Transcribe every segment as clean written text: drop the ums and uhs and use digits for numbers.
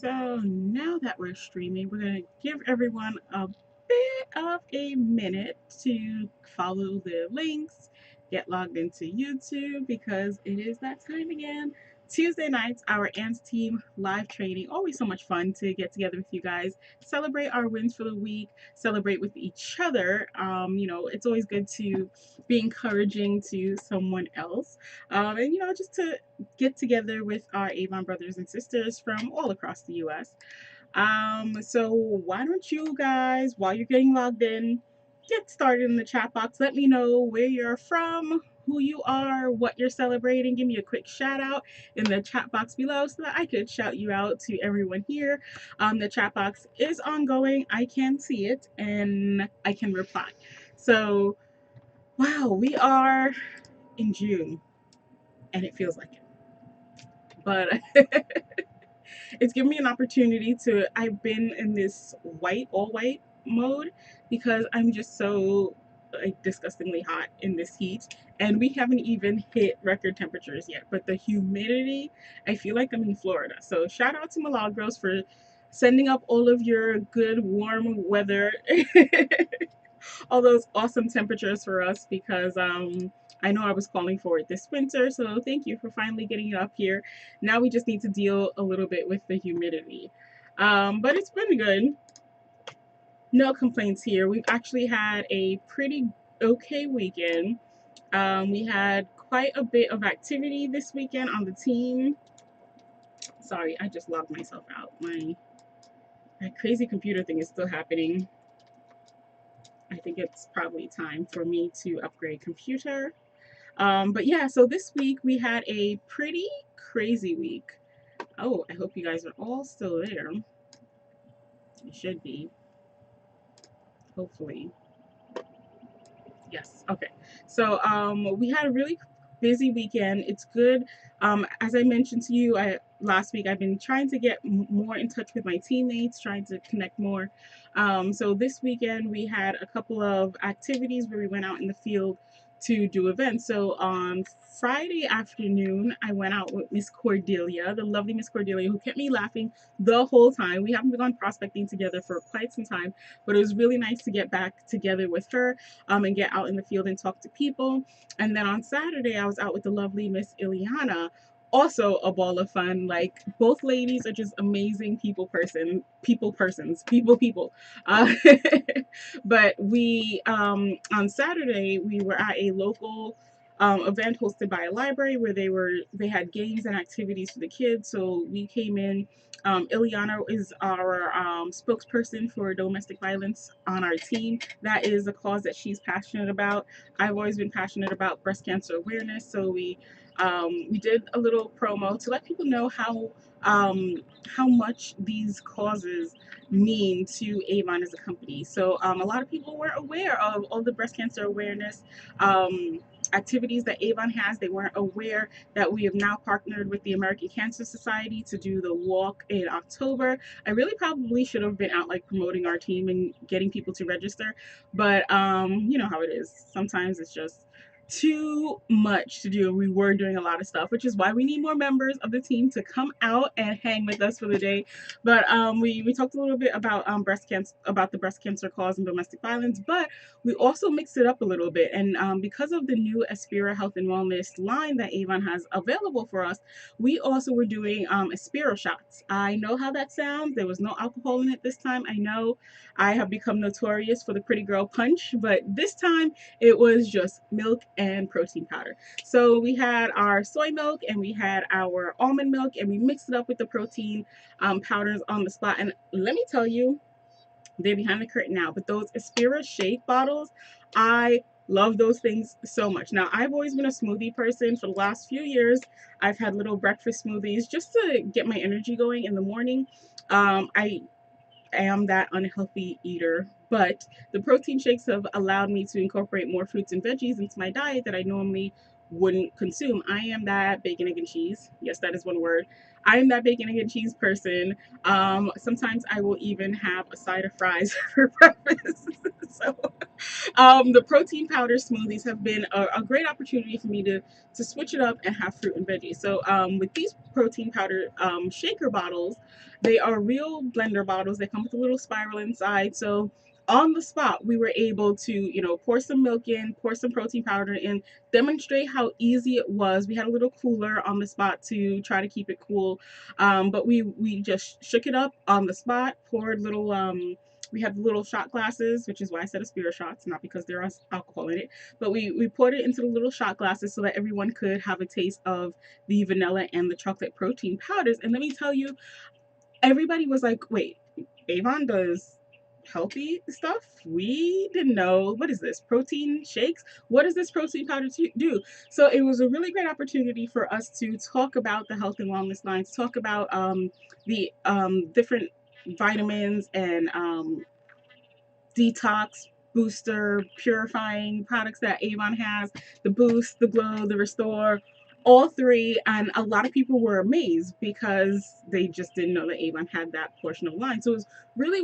So now that we're streaming, we're going to give everyone a bit of a minute to follow the links, get logged into YouTube because it is that time again. Tuesday nights, our ANTS team live training. Always so much fun to get together with you guys, celebrate our wins for the week, celebrate with each other. It's always good to be encouraging to someone else. And just to get together with our Avon brothers and sisters from all across the US. So why don't you guys, while you're getting logged in, get started in the chat box. Let me know where you're from, who you are, what you're celebrating. Give me a quick shout out in the chat box below so that I could shout you out to everyone here. The chat box is ongoing. I can see it and I can reply. So, wow, we are in June and it feels like it. But it's given me an opportunity to, I've been in this all white mode because I'm just so like disgustingly hot in this heat, and we haven't even hit record temperatures yet, but the humidity, I feel like I'm in Florida. So shout out to Milagros for sending up all of your good warm weather all those awesome temperatures for us because I know I was calling for it this winter. So thank you for finally getting it up here. Now we just need to deal a little bit with the humidity. But it's been good. No complaints here. We've actually had a pretty okay weekend. We had quite a bit of activity this weekend on the team. Sorry, I just logged myself out. My crazy computer thing is still happening. I think it's probably time for me to upgrade computer. But yeah, so this week we had a pretty crazy week. Oh, I hope you guys are all still there. You should be, hopefully. Yes. Okay. So we had a really busy weekend. It's good. As I mentioned to you, last week I've been trying to get more in touch with my teammates, trying to connect more. So this weekend we had a couple of activities where we went out in the field to do events. So on Friday afternoon, I went out with Miss Cordelia, the lovely Miss Cordelia, who kept me laughing the whole time. We haven't been gone prospecting together for quite some time, but it was really nice to get back together with her and get out in the field and talk to people. And then on Saturday, I was out with the lovely Miss Ileana. Also a ball of fun. Like both ladies are just amazing people. Uh, but we on Saturday we were at a local event hosted by a library where they had games and activities for the kids. So we came in. Ileana is our spokesperson for domestic violence on our team. That is a cause that she's passionate about. I've always been passionate about breast cancer awareness, so we did a little promo to let people know how much these causes mean to Avon as a company. So a lot of people weren't aware of all the breast cancer awareness activities that Avon has. They weren't aware that we have now partnered with the American Cancer Society to do the walk in October. I really probably should have been out like promoting our team and getting people to register, but you know how it is. Sometimes it's just too much to do. We were doing a lot of stuff, which is why we need more members of the team to come out and hang with us for the day. But we talked a little bit about breast cancer, about the breast cancer cause and domestic violence, but we also mixed it up a little bit. And because of the new Aspira Health and Wellness line that Avon has available for us, we also were doing Aspira shots. I know how that sounds. There was no alcohol in it this time. I know I have become notorious for the pretty girl punch, but this time it was just milk and protein powder. So we had our soy milk and we had our almond milk, and we mixed it up with the protein powders on the spot. And let me tell you, they're behind the curtain now, but those Aspira shake bottles, I love those things so much. Now, I've always been a smoothie person for the last few years. I've had little breakfast smoothies just to get my energy going in the morning. I am that unhealthy eater, but the protein shakes have allowed me to incorporate more fruits and veggies into my diet that I normally wouldn't consume. I am that bacon, egg, and cheese. Yes, that is one word. I am that bacon, egg, and cheese person. Sometimes I will even have a side of fries for breakfast. So the protein powder smoothies have been a great opportunity for me to switch it up and have fruit and veggies. So with these protein powder shaker bottles, they are real blender bottles. They come with a little spiral inside. So on the spot, we were able to, pour some milk in, pour some protein powder in, demonstrate how easy it was. We had a little cooler on the spot to try to keep it cool, but we just shook it up on the spot, poured little we had little shot glasses, which is why I said a spirit shots, not because there is alcohol in it. But we poured it into the little shot glasses so that everyone could have a taste of the vanilla and the chocolate protein powders. And let me tell you, everybody was like, wait, Avon does healthy stuff? We didn't know. What is this? Protein shakes? What does this protein powder do? So it was a really great opportunity for us to talk about the health and wellness lines, talk about the different vitamins and detox, booster, purifying products that Avon has, the boost, the glow, the restore, all three. And a lot of people were amazed because they just didn't know that Avon had that portion of the line. So it was really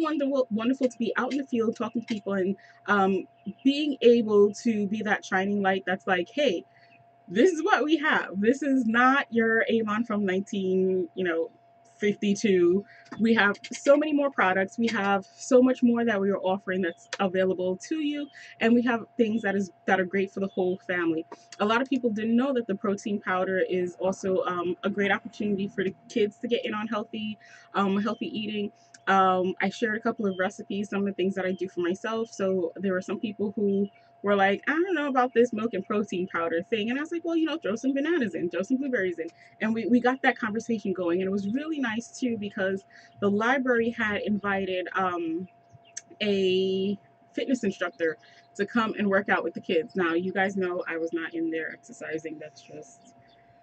wonderful to be out in the field talking to people and being able to be that shining light that's like, hey, this is what we have. This is not your Avon from 1952. We have so many more products. We have so much more that we are offering that's available to you, and we have things that are great for the whole family. A lot of people didn't know that the protein powder is also a great opportunity for the kids to get in on healthy eating. I shared a couple of recipes, some of the things that I do for myself. So there were some people who were like, I don't know about this milk and protein powder thing. And I was like, well, throw some bananas in, throw some blueberries in. And we got that conversation going. And it was really nice too because the library had invited a fitness instructor to come and work out with the kids. Now, you guys know I was not in there exercising. That's just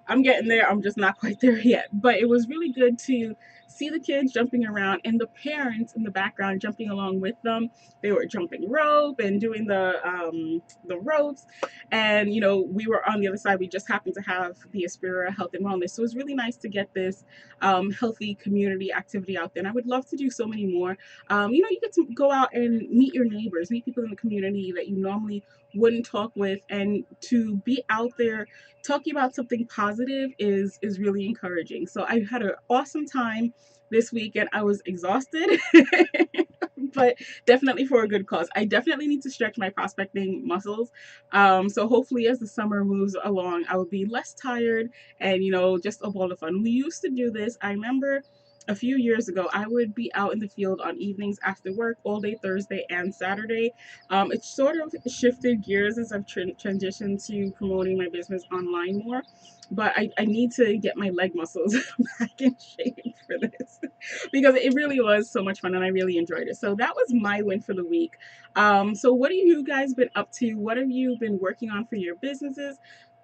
I'm getting there. I'm just not quite there yet. But it was really good to see the kids jumping around and the parents in the background jumping along with them. They were jumping rope and doing the ropes. And we were on the other side. We just happened to have the Aspira Health and Wellness. So it was really nice to get this healthy community activity out there. And I would love to do so many more. You get to go out and meet your neighbors, meet people in the community that you normally wouldn't talk with, and to be out there talking about something positive is really encouraging. So I had an awesome time this weekend. I was exhausted, but definitely for a good cause. I definitely need to stretch my prospecting muscles. So hopefully, as the summer moves along, I will be less tired and just a ball of fun. We used to do this. I remember a few years ago, I would be out in the field on evenings after work all day Thursday and Saturday. It sort of shifted gears as I've transitioned to promoting my business online more. But I need to get my leg muscles back in shape for this because it really was so much fun and I really enjoyed it. So that was my win for the week. So what have you guys been up to? What have you been working on for your businesses?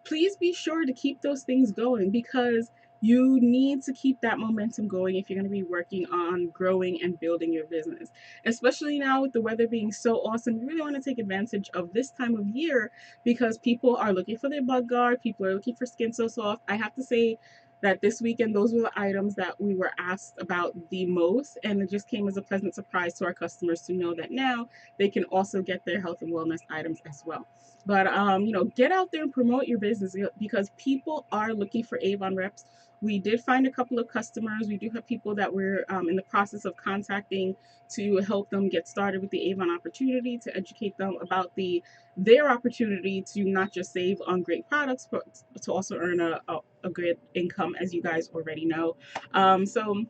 Please be sure to keep those things going because you need to keep that momentum going if you're going to be working on growing and building your business. Especially now with the weather being so awesome, you really want to take advantage of this time of year because people are looking for their bug guard, people are looking for Skin So Soft. I have to say that this weekend, those were the items that we were asked about the most, and it just came as a pleasant surprise to our customers to know that now they can also get their health and wellness items as well. But get out there and promote your business because people are looking for Avon reps. We did find a couple of customers. We do have people that we're in the process of contacting to help them get started with the Avon opportunity, to educate them about their opportunity to not just save on great products, but to also earn a good income, as you guys already know. So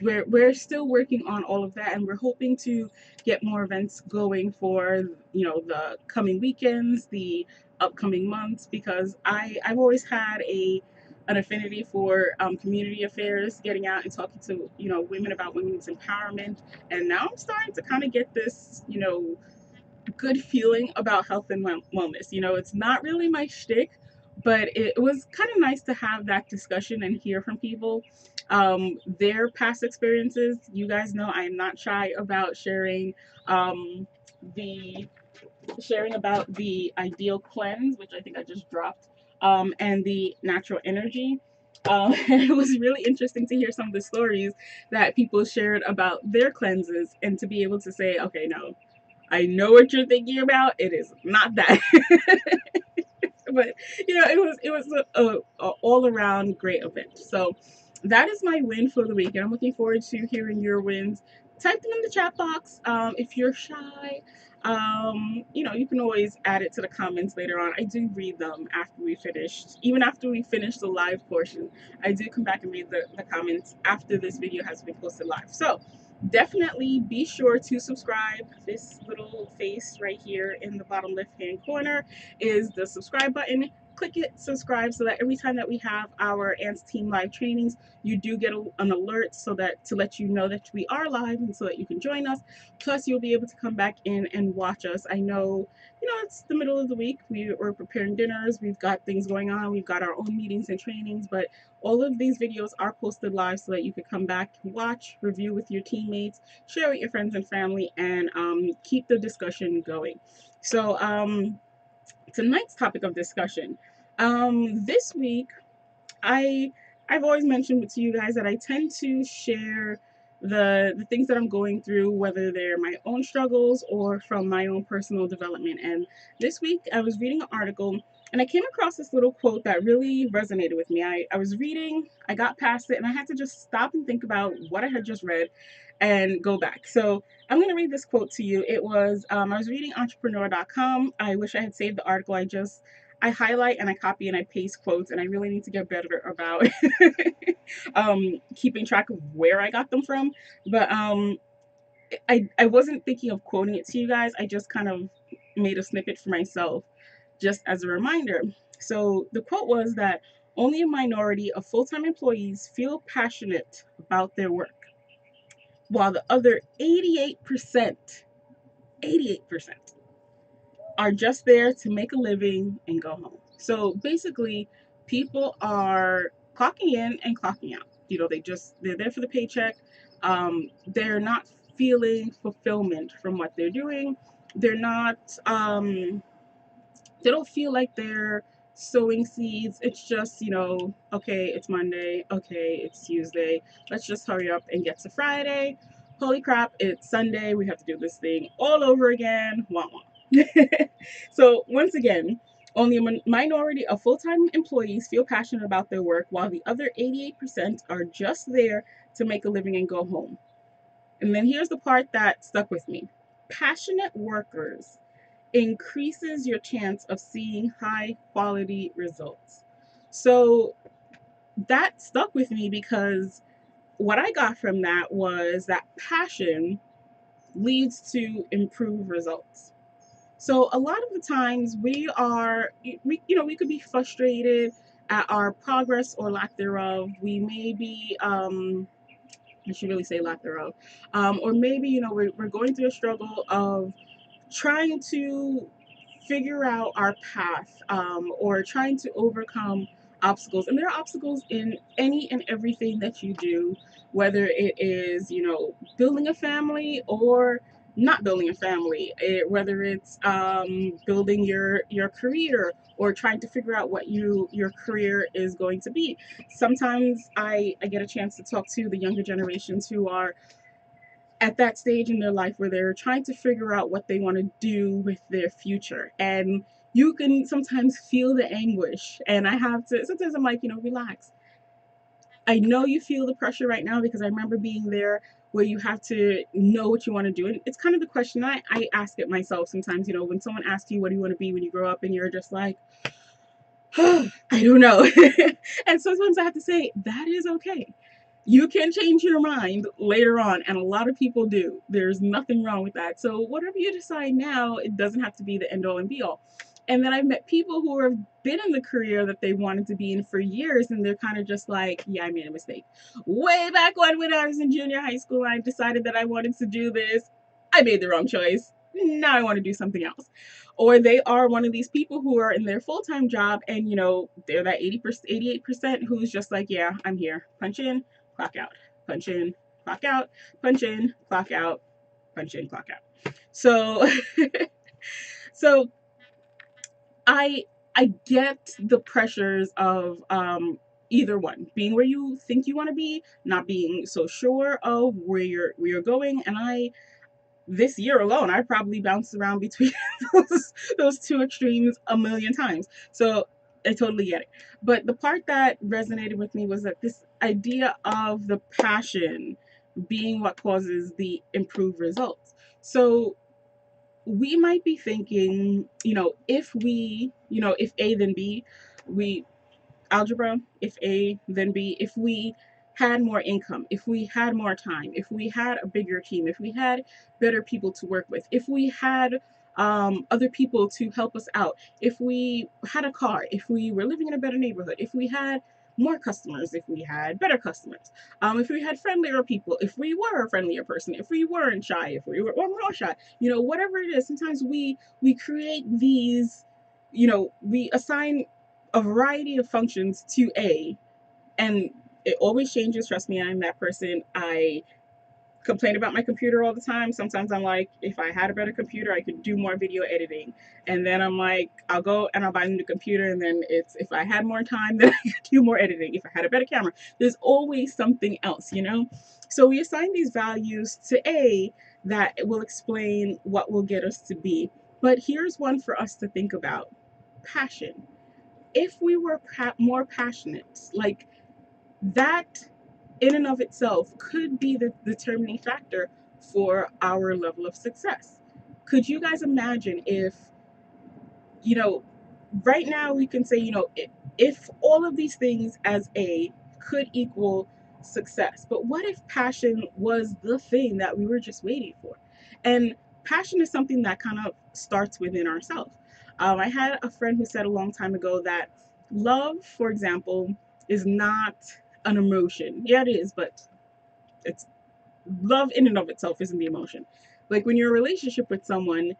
we're still working on all of that, and we're hoping to get more events going for the coming weekends, the upcoming months, because I've always had an affinity for community affairs, getting out and talking to women about women's empowerment, and now I'm starting to kind of get this good feeling about health and wellness. It's not really my shtick, but it was kind of nice to have that discussion and hear from people their past experiences. You guys know I am not shy about um, the sharing about the ideal cleanse, which I think I just dropped. and the natural energy. And it was really interesting to hear some of the stories that people shared about their cleanses, and to be able to say, okay, no, I know what you're thinking about. It is not that. But it was a all around great event. So that is my win for the week, and I'm looking forward to hearing your wins. Type them in the chat box. If you're shy, you can always add it to the comments later on. I do read them after we finished. Even after we finish the live portion, I do come back and read the comments after this video has been posted live. So definitely be sure to subscribe. This little face right here in the bottom left hand corner is the subscribe button. Click it, subscribe, so that every time that we have our Ants Team live trainings, you do get an alert, so that to let you know that we are live, and so that you can join us. Plus, you'll be able to come back in and watch us. I know, it's the middle of the week. We're preparing dinners. We've got things going on. We've got our own meetings and trainings, but all of these videos are posted live, so that you can come back, watch, review with your teammates, share with your friends and family, and keep the discussion going. So, tonight's topic of discussion. This week, I I've always mentioned to you guys that I tend to share the things that I'm going through, whether they're my own struggles or from my own personal development. And this week, I was reading an article, and I came across this little quote that really resonated with me. I was reading, I got past it, and I had to just stop and think about what I had just read and go back. So I'm going to read this quote to you. It was, I was reading entrepreneur.com. I wish I had saved the article. I highlight and I copy and I paste quotes, and I really need to get better about keeping track of where I got them from. But I wasn't thinking of quoting it to you guys. I just kind of made a snippet for myself just as a reminder. So the quote was that only a minority of full-time employees feel passionate about their work, while the other 88% are just there to make a living and go home. So basically, people are clocking in and clocking out. They're there for the paycheck. They're not feeling fulfillment from what they're doing. They're not they don't feel like they're sowing seeds. It's just, okay, it's Monday, okay, it's Tuesday. Let's just hurry up and get to Friday. Holy crap, it's Sunday. We have to do this thing all over again. Wah wah. So, once again, only a minority of full time employees feel passionate about their work, while the other 88% are just there to make a living and go home. And then here's the part that stuck with me: passionate workers increases your chance of seeing high quality results. So that stuck with me, because what I got from that was that passion leads to improved results. So a lot of the times we could be frustrated at our progress or lack thereof. We may be I should really say lack thereof, or maybe we're going through a struggle of trying to figure out our path, or trying to overcome obstacles. And there are obstacles in any and everything that you do, whether it is, building a family or not building a family, whether it's building your career, or trying to figure out what your career is going to be. Sometimes I get a chance to talk to the younger generations who are at that stage in their life where they're trying to figure out what they want to do with their future. And you can sometimes feel the anguish. And sometimes I'm like, relax. I know you feel the pressure right now, because I remember being there, where you have to know what you want to do. And it's kind of the question I ask it myself sometimes, when someone asks you, what do you want to be when you grow up? And you're just like, I don't know. And sometimes I have to say, that is okay. You can change your mind later on, and a lot of people do. There's nothing wrong with that. So whatever you decide now, it doesn't have to be the end all and be all. And then I've met people who have been in the career that they wanted to be in for years, and they're kind of just like, yeah, I made a mistake. Way back when I was in junior high school, I decided that I wanted to do this. I made the wrong choice. Now I want to do something else. Or they are one of these people who are in their full-time job, and they're that 80%, 88% who's just like, yeah, I'm here. Punch in, clock out, punch in, clock out, punch in, clock out, punch in, clock out. So so I I get the pressures of either one, being where you think you want to be, not being so sure of where you're going. And I, this year alone, I probably bounced around between those two extremes a million times. So I totally get it. But the part that resonated with me was that this idea of the passion being what causes the improved results. So we might be thinking, if A then B, we algebra, if A, then B, if we had more income, if we had more time, if we had a bigger team, if we had better people to work with, if we had other people to help us out, if we had a car, if we were living in a better neighborhood, if we had more customers, if we had better customers, if we had friendlier people, if we were a friendlier person, if we weren't shy, if we were more shy, whatever it is, sometimes we create these, we assign a variety of functions to A, and it always changes. Trust me, I'm that person. I complain about my computer all the time. Sometimes I'm like, if I had a better computer, I could do more video editing. And then I'm like, I'll go and I'll buy a new computer. And then it's, if I had more time, then I could do more editing. If I had a better camera, there's always something else. So we assign these values to A that will explain what will get us to B. But here's one for us to think about: passion. If we were more passionate, like that in and of itself could be the determining factor for our level of success. Could you guys imagine if, you know, right now we can say, if all of these things as A could equal success, but what if passion was the thing that we were just waiting for? And passion is something that kind of starts within ourselves. I had a friend who said a long time ago that love, for example, is not an emotion. Yeah, it is, but it's love in and of itself isn't the emotion. Like when you're in a relationship with someone,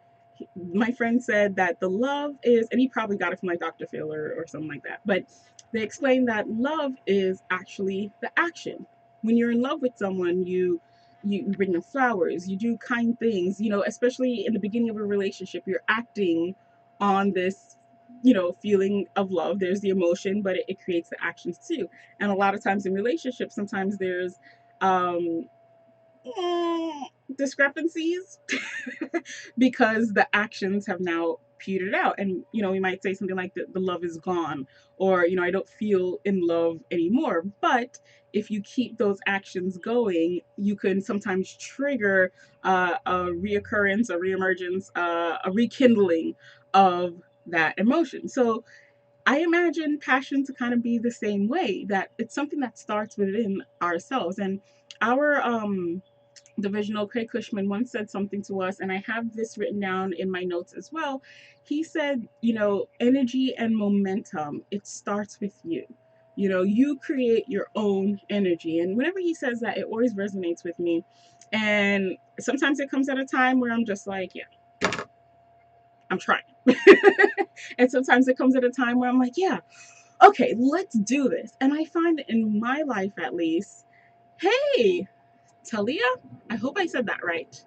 my friend said that the love is, and he probably got it from like Dr. Phil or something like that, but they explained that love is actually the action. When you're in love with someone, you bring them flowers, you do kind things, especially in the beginning of a relationship, you're acting on this, feeling of love. There's the emotion, but it creates the actions too. And a lot of times in relationships, sometimes there's um mm, discrepancies because the actions have now petered out. And we might say something like the love is gone, or I don't feel in love anymore. But if you keep those actions going, you can sometimes trigger a reoccurrence, a reemergence, a rekindling of that emotion. So I imagine passion to kind of be the same way, that it's something that starts within ourselves. And our divisional Craig Cushman once said something to us, and I have this written down in my notes as well. He said, energy and momentum, it starts with you. You create your own energy. And whenever he says that, it always resonates with me. And sometimes it comes at a time where I'm just like, yeah, I'm trying. And sometimes it comes at a time where I'm like, yeah, okay, let's do this. And I find in my life, at least, hey, Talia, I hope I said that right.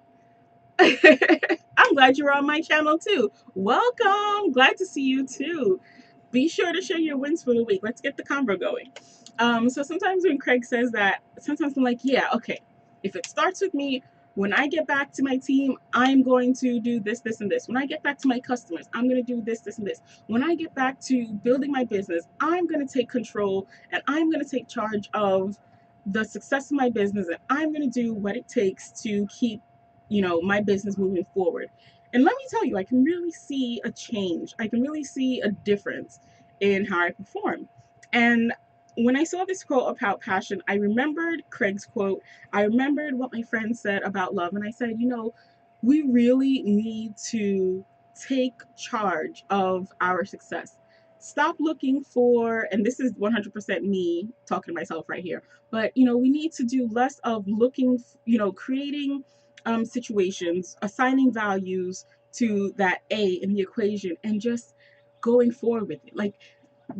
I'm glad you're on my channel too. Welcome. Glad to see you too. Be sure to share your wins for the week. Let's get the convo going. So sometimes when Craig says that, sometimes I'm like, yeah, okay. If it starts with me, when I get back to my team, I'm going to do this, this, and this. When I get back to my customers, I'm going to do this, this, and this. When I get back to building my business, I'm going to take control and I'm going to take charge of the success of my business, and I'm going to do what it takes to keep, my business moving forward. And let me tell you, I can really see a change. I can really see a difference in how I perform. And when I saw this quote about passion, I remembered Craig's quote. I remembered what my friend said about love. And I said, we really need to take charge of our success. Stop looking for, and this is 100% me talking to myself right here, but we need to do less of looking, creating situations, assigning values to that A in the equation, and just going forward with it. Like,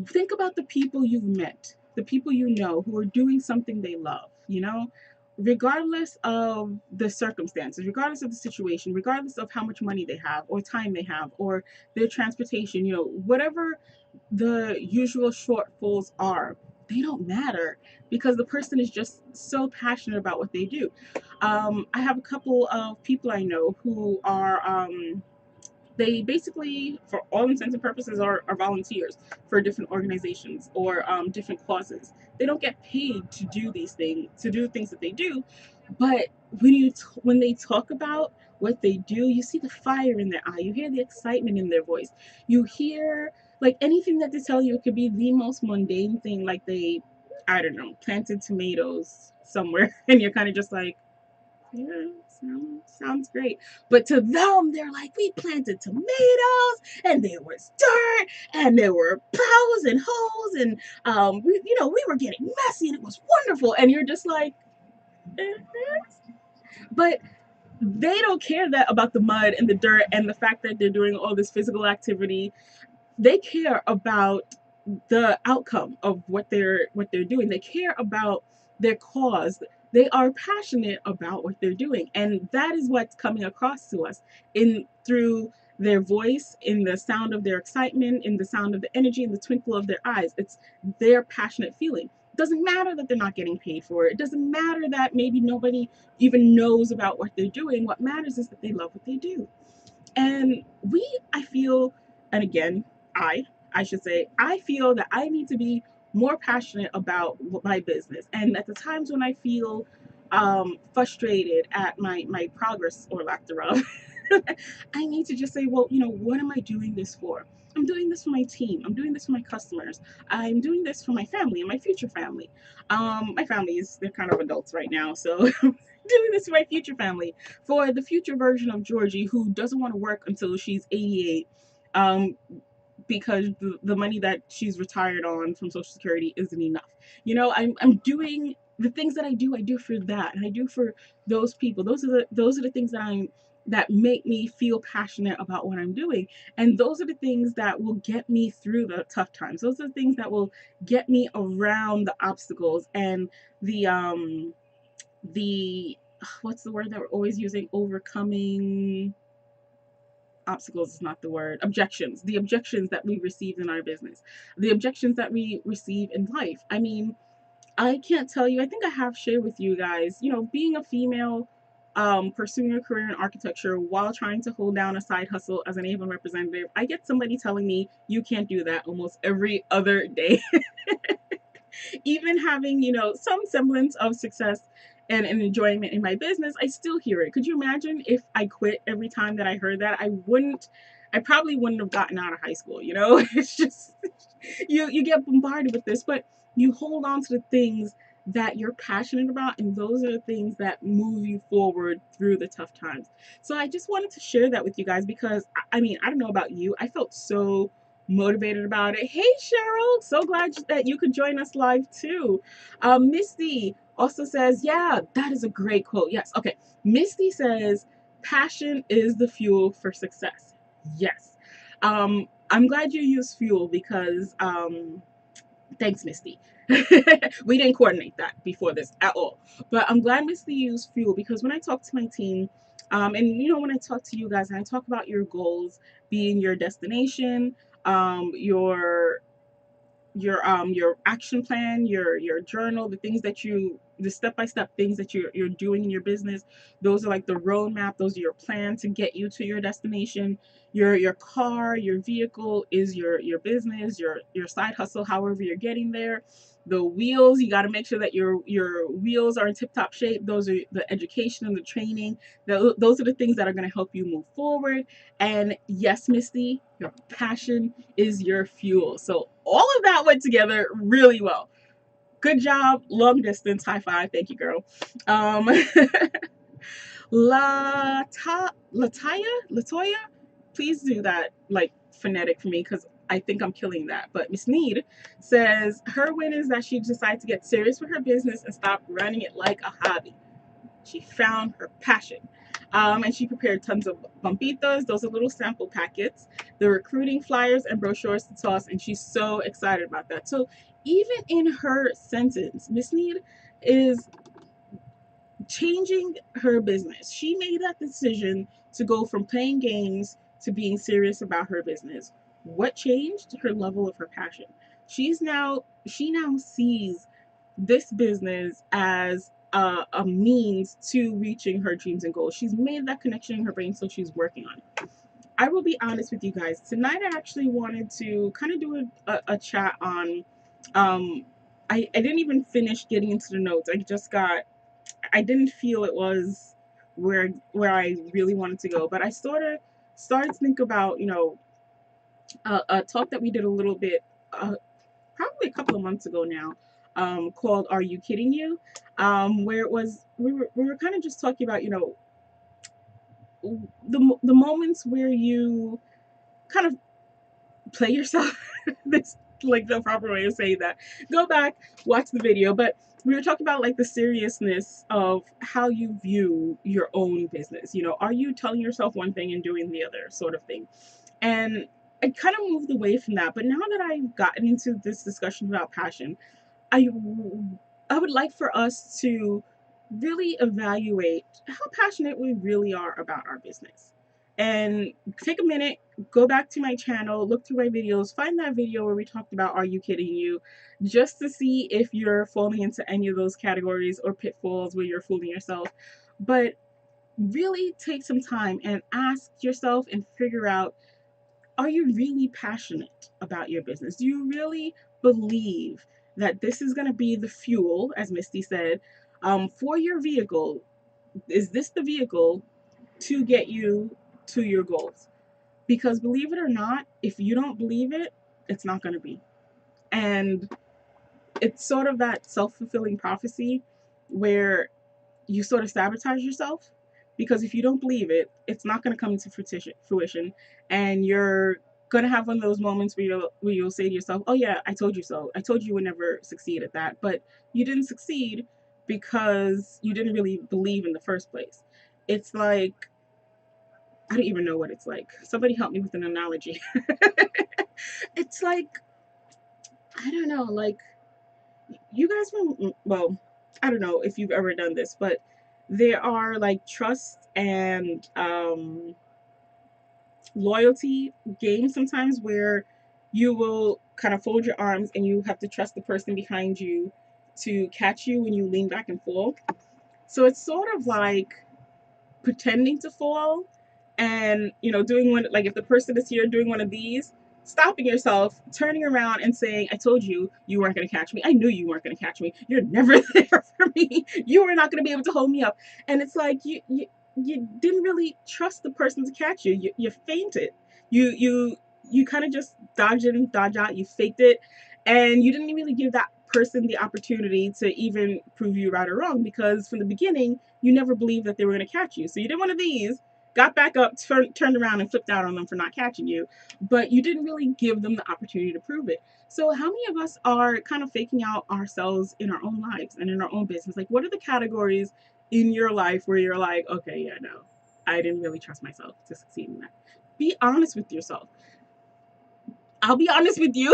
think about the people you've met, the people who are doing something they love, regardless of the circumstances, regardless of the situation, regardless of how much money they have or time they have or their transportation, whatever the usual shortfalls are. They don't matter because the person is just so passionate about what they do. I have a couple of people I know who are they basically, for all intents and purposes, are volunteers for different organizations or different causes. They don't get paid to do these things, to do things that they do, but when they talk about what they do, you see the fire in their eye, you hear the excitement in their voice, you hear like anything that they tell you. It could be the most mundane thing, like they, I don't know, planted tomatoes somewhere, and you're kind of just like, yeah, sounds great. But to them, they're like, we planted tomatoes, and there was dirt, and there were plows and hoes, and we were getting messy, and it was wonderful. And you're just like, eh. But they don't care that about the mud and the dirt and the fact that they're doing all this physical activity. They care about the outcome of what they're doing. They care about their cause. They are passionate about what they're doing, and that is what's coming across to us in through their voice, in the sound of their excitement, in the sound of the energy, in the twinkle of their eyes. It's their passionate feeling. It doesn't matter that they're not getting paid for it. It doesn't matter that maybe nobody even knows about what they're doing. What matters is that they love what they do. And I feel, and again, I, I should say, I feel that I need to be more passionate about my business. And at the times when I feel frustrated at my progress or lack thereof, I need to just say, well, what am I doing this for? I'm doing this for my team. I'm doing this for my customers. I'm doing this for my family and my future family. My family they're kind of adults right now, so doing this for my future family, for the future version of Georgie who doesn't want to work until she's 88. Um, because the money that she's retired on from Social Security isn't enough. I'm doing the things that I do for that, and I do for those people. Those are the things that make me feel passionate about what I'm doing, and those are the things that will get me through the tough times. Those are the things that will get me around the obstacles and the what's the word that we're always using, overcoming obstacles is not the word, objections, the objections that we receive in our business, the objections that we receive in life. I mean, I can't tell you, I think I have shared with you guys, being a female, pursuing a career in architecture while trying to hold down a side hustle as an Avon representative. I get somebody telling me you can't do that almost every other day. Even having, some semblance of success and enjoyment in my business, I still hear it. Could you imagine if I quit every time that I heard that? I probably wouldn't have gotten out of high school, It's just you get bombarded with this, but you hold on to the things that you're passionate about, and those are the things that move you forward through the tough times. So I just wanted to share that with you guys because I mean, I don't know about you, I felt so motivated about it. Hey Cheryl, so glad that you could join us live too. Misty also says, yeah, that is a great quote. Yes, okay. Misty says, passion is the fuel for success. Yes. I'm glad you use fuel because thanks, Misty. We didn't coordinate that before this at all. But I'm glad Misty used fuel because when I talk to my team, and when I talk to you guys and I talk about your goals being your destination, your your action plan, your journal, the step-by-step things that you're doing in your business. Those are like the roadmap. Those are your plan to get you to your destination. Your car, your vehicle is your business, your side hustle, however you're getting there. The wheels, you got to make sure that your wheels are in tip-top shape. Those are the education and the training. Those are the things that are going to help you move forward. And yes, Misty, your passion is your fuel. So all of that went together really well. Good job. Long distance. High five. Thank you, girl. Um, Latoya, please do that like phonetic for me because I think I'm killing that. But Miss Need says her win is that she decided to get serious with her business and stop running it like a hobby. She found her passion. And she prepared tons of bumpitos. Those are little sample packets, the recruiting flyers and brochures to toss, and she's so excited about that. So even in her sentence, Miss Need is changing her business. She made that decision to go from playing games to being serious about her business. What changed? Her level of her passion. She now sees this business as a means to reaching her dreams and goals. She's made that connection in her brain, so she's working on it. I will be honest with you guys. Tonight, I actually wanted to kind of do a chat on. Um, I didn't even finish getting into the notes. I didn't feel it was where I really wanted to go, but I sort of started to think about, a talk that we did a little bit, probably a couple of months ago now, called "Are You Kidding You?" Where it was we were kind of just talking about, the moments where you kind of play yourself. This, like, the proper way of saying that. Go back, watch the video. But we were talking about, like, the seriousness of how you view your own business. Are you telling yourself one thing and doing the other, sort of thing? And I kind of moved away from that. But now that I've gotten into this discussion about passion, I I would like for us to really evaluate how passionate we really are about our business. And take a minute, go back to my channel, look through my videos, find that video where we talked about "Are You Kidding You?" just to see if you're falling into any of those categories or pitfalls where you're fooling yourself. But really take some time and ask yourself and figure out, are you really passionate about your business? Do you really believe that this is going to be the fuel, as Misty said, for your vehicle? Is this the vehicle to get you to your goals? Because believe it or not, if you don't believe it, it's not going to be. And it's sort of that self-fulfilling prophecy where you sort of sabotage yourself, because if you don't believe it, it's not going to come into fruition, and you're going to have one of those moments where you'll say to yourself, "Oh yeah, I told you so. I told you would never succeed at that." But you didn't succeed because you didn't really believe in the first place. It's like, I don't even know what it's like. Somebody help me with an analogy. It's like, I don't know, like, you guys will, well, I don't know if you've ever done this, but there are, like, trust and loyalty games sometimes where you will kind of fold your arms and you have to trust the person behind you to catch you when you lean back and fall. So it's sort of like pretending to fall, and doing one, like, if the person is here doing one of these, stopping yourself, turning around and saying, "I told you you weren't going to catch me. I knew you weren't going to catch me. You're never there for me. You were not going to be able to hold me up." And it's like, you didn't really trust the person to catch you. You fainted. You kind of just dodge in, dodge out. You faked it, and you didn't really give that person the opportunity to even prove you right or wrong, because from the beginning you never believed that they were going to catch you. So you did one of these, got back up, turned around and flipped out on them for not catching you, but you didn't really give them the opportunity to prove it. So how many of us are kind of faking out ourselves in our own lives and in our own business? Like, what are the categories in your life where you're like, okay, yeah, no, I didn't really trust myself to succeed in that? Be honest with yourself. I'll be honest with you.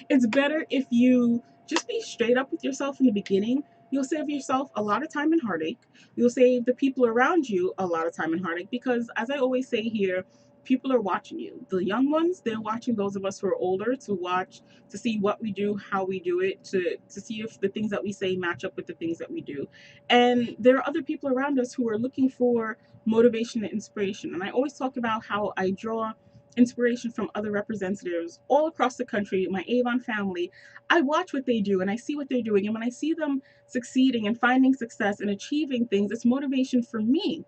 It's better if you just be straight up with yourself in the beginning. You'll save yourself a lot of time and heartache. You'll save the people around you a lot of time and heartache, because, as I always say here, people are watching you. The young ones, they're watching those of us who are older, to see what we do, how we do it, to see if the things that we say match up with the things that we do. And there are other people around us who are looking for motivation and inspiration. And I always talk about how I draw inspiration from other representatives all across the country, my Avon family. I watch what they do and I see what they're doing. And when I see them succeeding and finding success and achieving things, it's motivation for me.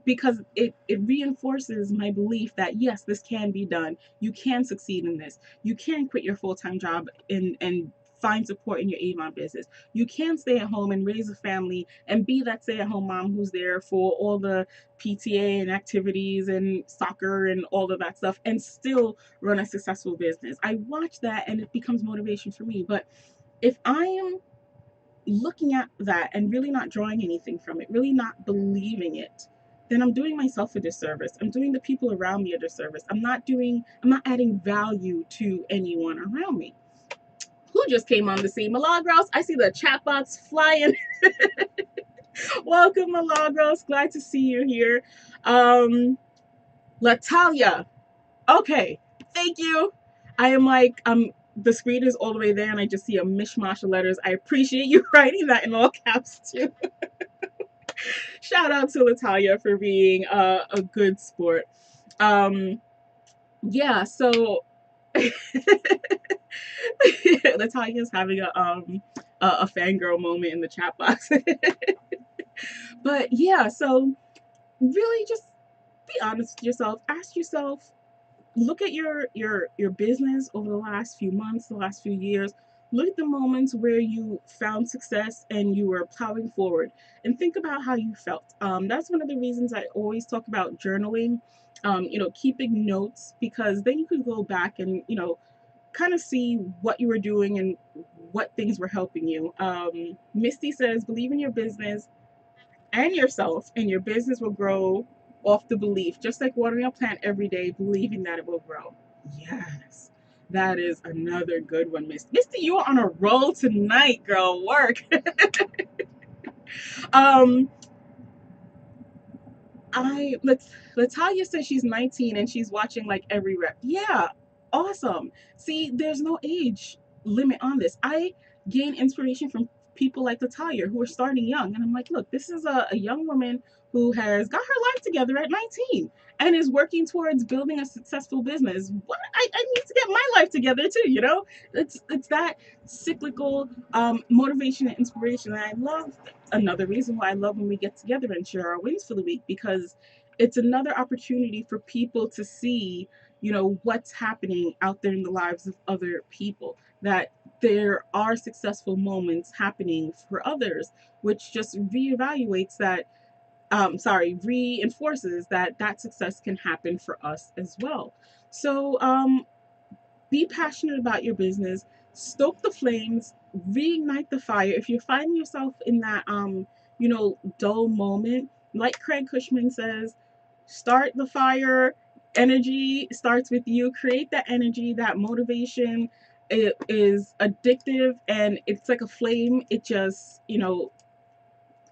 Because it reinforces my belief that, yes, this can be done. You can succeed in this. You can quit your full-time job and find support in your Avon business. You can stay at home and raise a family and be that stay-at-home mom who's there for all the PTA and activities and soccer and all of that stuff, and still run a successful business. I watch that and it becomes motivation for me. But if I am looking at that and really not drawing anything from it, really not believing it, then I'm doing myself a disservice. I'm doing the people around me a disservice. I'm not adding value to anyone around me. Who just came on the scene? Milagros, I see the chat box flying. Welcome, Milagros. Glad to see you here. Latalia, Okay, thank you. I am like, the screen is all the way there and I just see a mishmash of letters. I appreciate you writing that in all caps too. Shout out to Latalia for being a good sport. Um, yeah, so Latalia's having a fangirl moment in the chat box. But yeah, so really just be honest with yourself. Ask yourself, look at your business over the last few months, the last few years. Look at the moments where you found success and you were plowing forward, and think about how you felt. That's one of the reasons I always talk about journaling. Keeping notes, because then you could go back and kind of see what you were doing and what things were helping you. Misty says, believe in your business and yourself, and your business will grow off the belief. Just like watering a plant every day, believing that it will grow. Yes, that is another good one, Misty. Misty, you are on a roll tonight, girl. Work. um, Latalia says she's 19 and she's watching like every rep. Yeah, awesome. See, there's no age limit on this. I gain inspiration from people like Latalia who are starting young, and I'm like, look, this is a young woman who has got her life together at 19 and is working towards building a successful business. What I need to get my life together too. It's that cyclical motivation and inspiration. And I love, another reason why I love when we get together and share our wins for the week, because it's another opportunity for people to see, what's happening out there in the lives of other people, that there are successful moments happening for others, which just reevaluates that, reinforces that success can happen for us as well. So be passionate about your business, stoke the flames, reignite the fire. If you're finding yourself in that dull moment, like Craig Cushman says, start the fire. Energy starts with you. Create that energy, that motivation. It is addictive and it's like a flame. It just,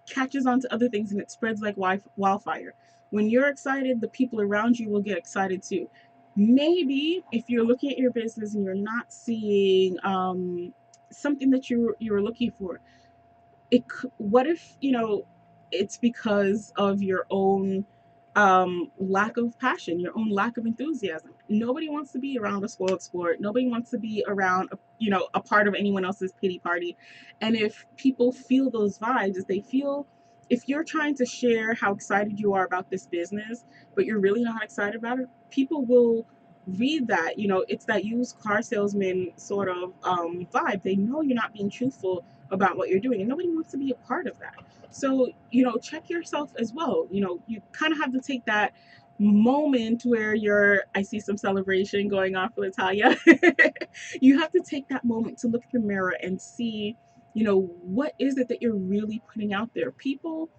catches on to other things and it spreads like wildfire. When you're excited, the people around you will get excited too. Maybe if you're looking at your business and you're not seeing something that you're looking for, what if it's because of your own lack of passion, your own lack of enthusiasm. Nobody wants to be around a spoiled sport. Nobody wants to be around a part of anyone else's pity party. And if people feel those vibes, if you're trying to share how excited you are about this business but you're really not excited about it, people will read that. It's that used car salesman sort of vibe. They know you're not being truthful about what you're doing, and nobody wants to be a part of that. So check yourself as well. You kind of have to take that moment where I see some celebration going on for Natalia. You have to take that moment to look in the mirror and see what is it that you're really putting out there. People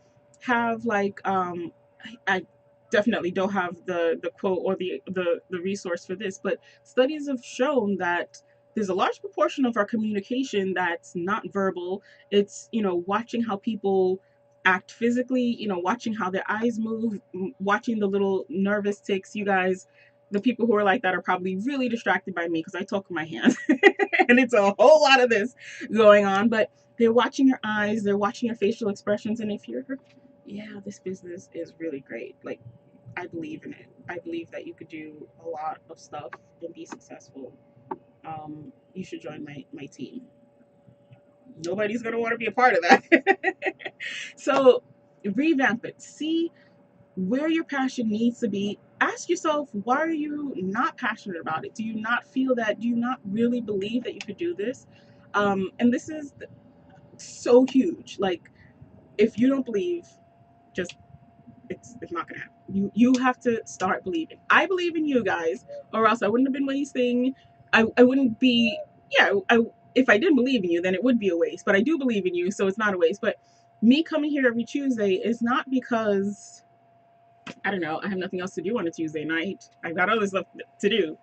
have like I definitely don't have the quote or the resource for this, but studies have shown that there's a large proportion of our communication that's not verbal. It's watching how people act physically, watching how their eyes move, watching the little nervous ticks. You guys, the people who are like that are probably really distracted by me because I talk with my hands and it's a whole lot of this going on. But they're watching your eyes, they're watching your facial expressions. And if you're, yeah, this business is really great, like, I believe in it. I believe that you could do a lot of stuff and be successful. You should join my team. Nobody's gonna want to be a part of that. So revamp it. See where your passion needs to be. Ask yourself, why are you not passionate about it? Do you not feel that? Do you not really believe that you could do this? And this is so huge. Like, if you don't believe, just it's not gonna happen. You have to start believing. I believe in you guys, or else I wouldn't have been wasting. I wouldn't be. Yeah, if I didn't believe in you, then it would be a waste. But I do believe in you, so it's not a waste. But me coming here every Tuesday is not because I don't know, I have nothing else to do on a Tuesday night. I've got other stuff to do.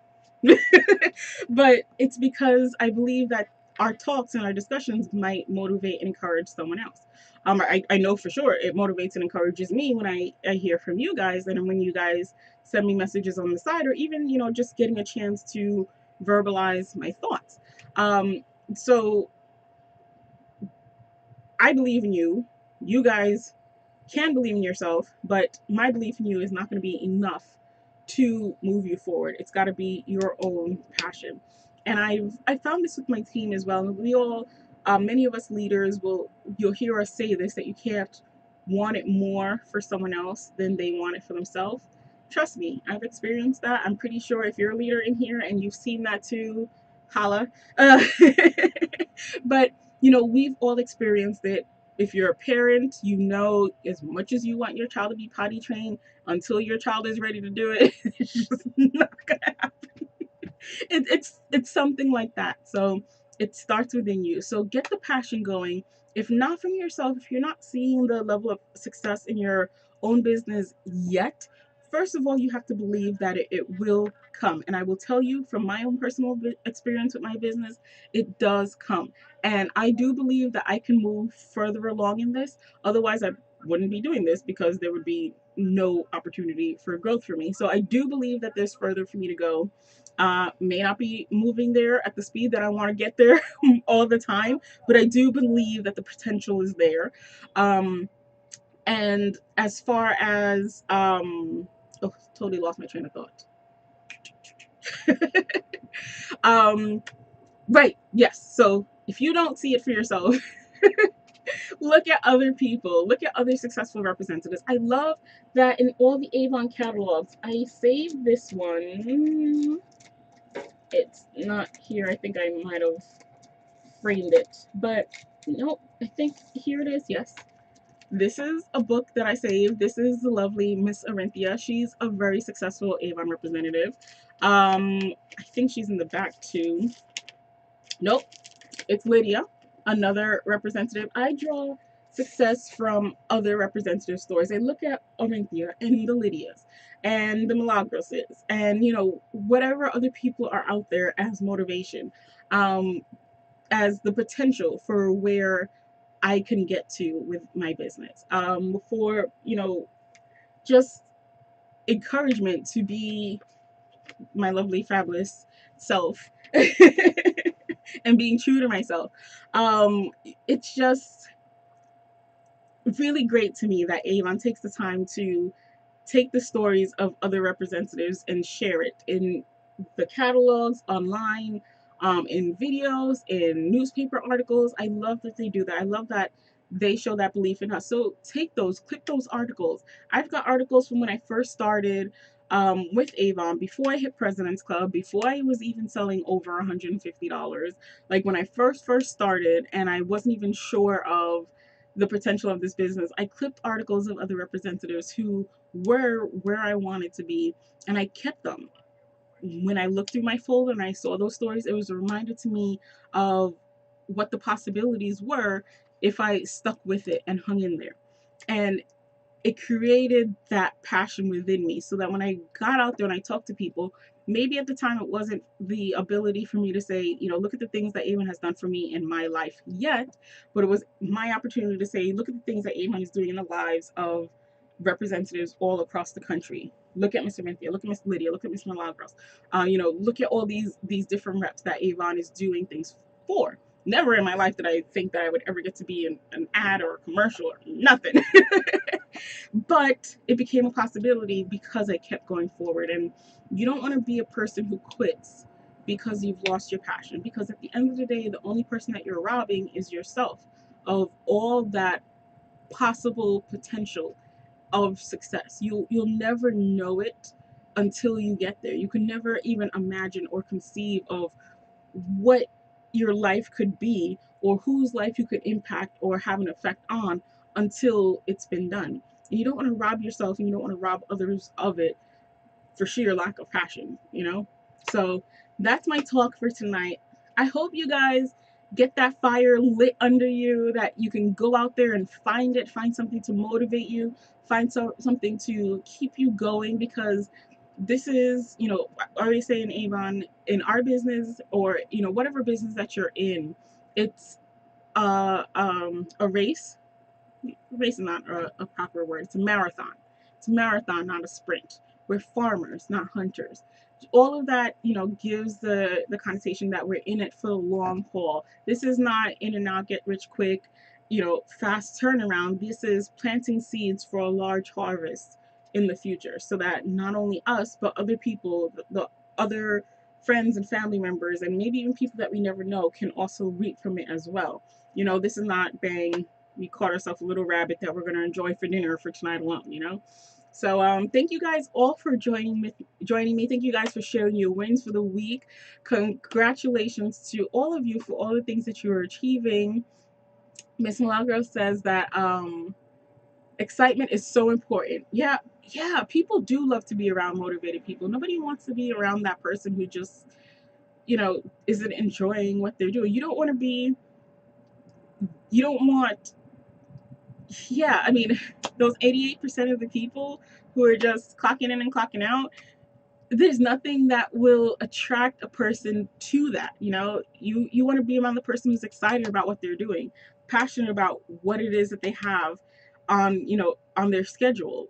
But it's because I believe that our talks and our discussions might motivate and encourage someone else. I know for sure it motivates and encourages me when I hear from you guys, and when you guys send me messages on the side, or even, just getting a chance to verbalize my thoughts. So I believe in you. You guys can believe in yourself, but my belief in you is not going to be enough to move you forward. It's got to be your own passion. And I found this with my team as well. And we all, many of us leaders you'll hear us say this, that you can't want it more for someone else than they want it for themselves. Trust me, I've experienced that. I'm pretty sure if you're a leader in here and you've seen that too, holla. Uh, but we've all experienced it. If you're a parent, as much as you want your child to be potty trained, until your child is ready to do it, it's just not gonna happen. It's something like that. So it starts within you. So get the passion going. If not from yourself, if you're not seeing the level of success in your own business yet, first of all, you have to believe that it will come. And I will tell you from my own personal experience with my business, it does come. And I do believe that I can move further along in this. Otherwise, I wouldn't be doing this, because there would be no opportunity for growth for me. So I do believe that there's further for me to go. May not be moving there at the speed that I want to get there all the time, but I do believe that the potential is there. And as far as, oh, totally lost my train of thought. um, right, yes. So if you don't see it for yourself, look at other people, look at other successful representatives. I love that in all the Avon catalogs, I saved this one. It's not here. I think I might have framed it, but no, I think here it is. Yes, this is a book that I saved. This is the lovely Miss Arinthia. She's a very successful Avon representative. I think she's in the back too. Nope, it's Lydia, another representative. I draw success from other representative stories. I look at Arinthia and the Lydias and the Milagros, and whatever other people are out there as motivation, as the potential for where I can get to with my business. For just encouragement to be my lovely, fabulous self, and being true to myself. It's just really great to me that Avon takes the time to take the stories of other representatives and share it in the catalogs, online, in videos, in newspaper articles. I love that they do that. I love that they show that belief in us. So click those articles. I've got articles from when I first started with Avon, before I hit President's Club, before I was even selling over $150. Like when I first started, and I wasn't even sure of the potential of this business, I clipped articles of other representatives who were where I wanted to be, and I kept them. When I looked through my folder and I saw those stories, it was a reminder to me of what the possibilities were if I stuck with it and hung in there. And it created that passion within me, so that when I got out there and I talked to people, maybe at the time it wasn't the ability for me to say, look at the things that Avon has done for me in my life yet, but it was my opportunity to say, look at the things that Avon is doing in the lives of representatives all across the country. Look at Mr. Minthia, look at Miss Lydia, look at Miss Milagros. Look at all these different reps that Avon is doing things for. Never in my life did I think that I would ever get to be in an ad or a commercial or nothing. But it became a possibility because I kept going forward. And you don't want to be a person who quits because you've lost your passion, because at the end of the day, the only person that you're robbing is yourself of all that possible potential of success. You'll never know it until you get there. You can never even imagine or conceive of what your life could be, or whose life you could impact or have an effect on, until it's been done. And you don't want to rob yourself, and you don't want to rob others of it for sheer lack of passion. So that's my talk for tonight. I hope you guys get that fire lit under you, that you can go out there and find something to motivate you, find something to keep you going, because this is, I always say in Avon, in our business, or whatever business that you're in, it's a race. Race is not a proper word. It's a marathon. It's a marathon, not a sprint. We're farmers, not hunters. All of that, gives the connotation that we're in it for the long haul. This is not in and out, get rich quick, fast turnaround. This is planting seeds for a large harvest in the future, so that not only us but other people, the other friends and family members, and maybe even people that we never know, can also reap from it as well. This is not bang, we caught ourselves a little rabbit that we're going to enjoy for dinner for tonight alone. So thank you guys all for joining me. Thank you guys for sharing your wins for the week. Congratulations to all of you for all the things that you're achieving. Miss Milagro says that excitement is so important. Yeah, people do love to be around motivated people. Nobody wants to be around that person who just, isn't enjoying what they're doing. You don't want, yeah, I mean, those 88% of the people who are just clocking in and clocking out, there's nothing that will attract a person to that. You want to be around the person who's excited about what they're doing, passionate about what it is that they have on their schedule.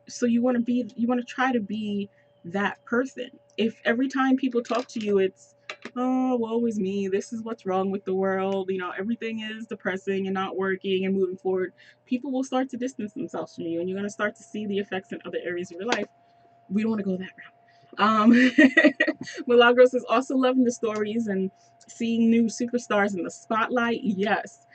So you want to try to be that person. If every time people talk to you it's, oh, woe is me, this is what's wrong with the world, everything is depressing and not working and moving forward, people will start to distance themselves from you, and you're going to start to see the effects in other areas of your life. We don't want to go that route. Milagros is also loving the stories and seeing new superstars in the spotlight. Yes.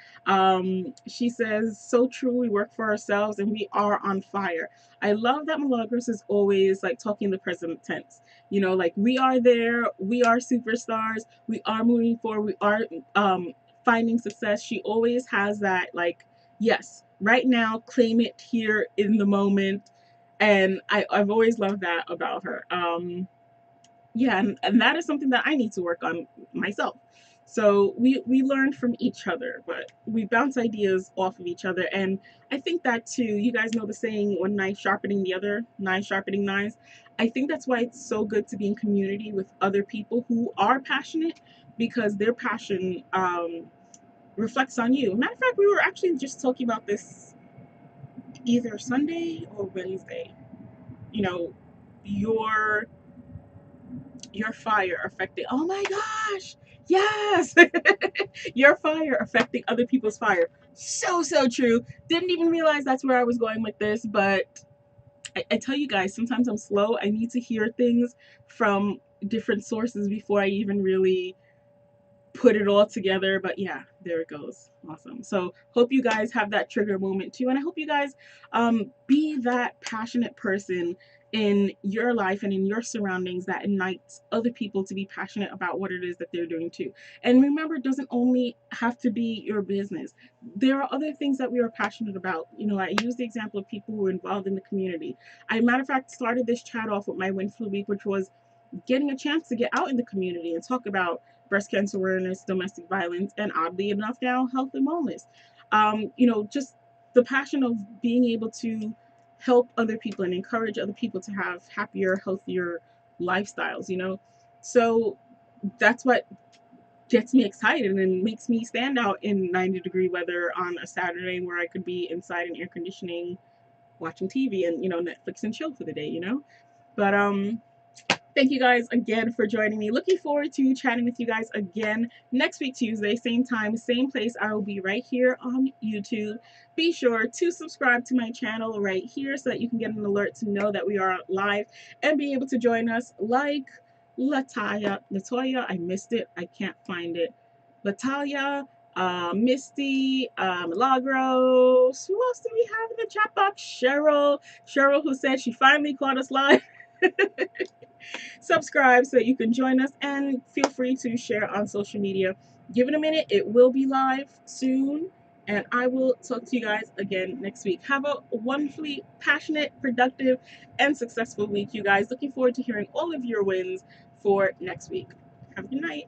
She says, so true. We work for ourselves and we are on fire. I love that Milagros is always like talking the present tense. Like we are there, we are superstars, we are moving forward, we are finding success. She always has that, like, yes, right now, claim it here in the moment, and I've always loved that about her. Yeah, and that is something that I need to work on myself. So we learn from each other, but we bounce ideas off of each other, and I think that too. You guys know the saying, "One knife sharpening the other, knives sharpening knives." I think that's why it's so good to be in community with other people who are passionate, because their passion reflects on you. Matter of fact, we were actually just talking about this either Sunday or Wednesday. You know, your fire affecting, oh my gosh, yes, your fire affecting other people's fire. So true. Didn't even realize that's where I was going with this, but I tell you guys, sometimes I'm slow. I need to hear things from different sources before I even really put it all together. But yeah, there it goes. Awesome. So hope you guys have that trigger moment too, and I hope you guys be that passionate person in your life and in your surroundings that ignites other people to be passionate about what it is that they're doing too. And remember, it doesn't only have to be your business. There are other things that we are passionate about. I use the example of people who are involved in the community. I, matter of fact, started this chat off with my win for the week, which was getting a chance to get out in the community and talk about breast cancer awareness, domestic violence, and oddly enough now, health and wellness. Just the passion of being able to help other people and encourage other people to have happier, healthier lifestyles. So that's what gets me excited and makes me stand out in 90-degree weather on a Saturday where I could be inside in air conditioning watching TV and, Netflix and chill for the day. But thank you guys again for joining me. Looking forward to chatting with you guys again next week, Tuesday, same time, same place. I will be right here on YouTube. Be sure to subscribe to my channel right here so that you can get an alert to know that we are live and be able to join us, like Latoya, I missed it. I can't find it. Latalia, Misty, Milagros. Who else do we have in the chat box? Cheryl, who said she finally caught us live. Subscribe so that you can join us, and feel free to share on social media. Give it a minute, it will be live soon, and I will talk to you guys again next week. Have a wonderfully passionate, productive, and successful week, you guys. Looking forward to hearing all of your wins for next week. Have a good night.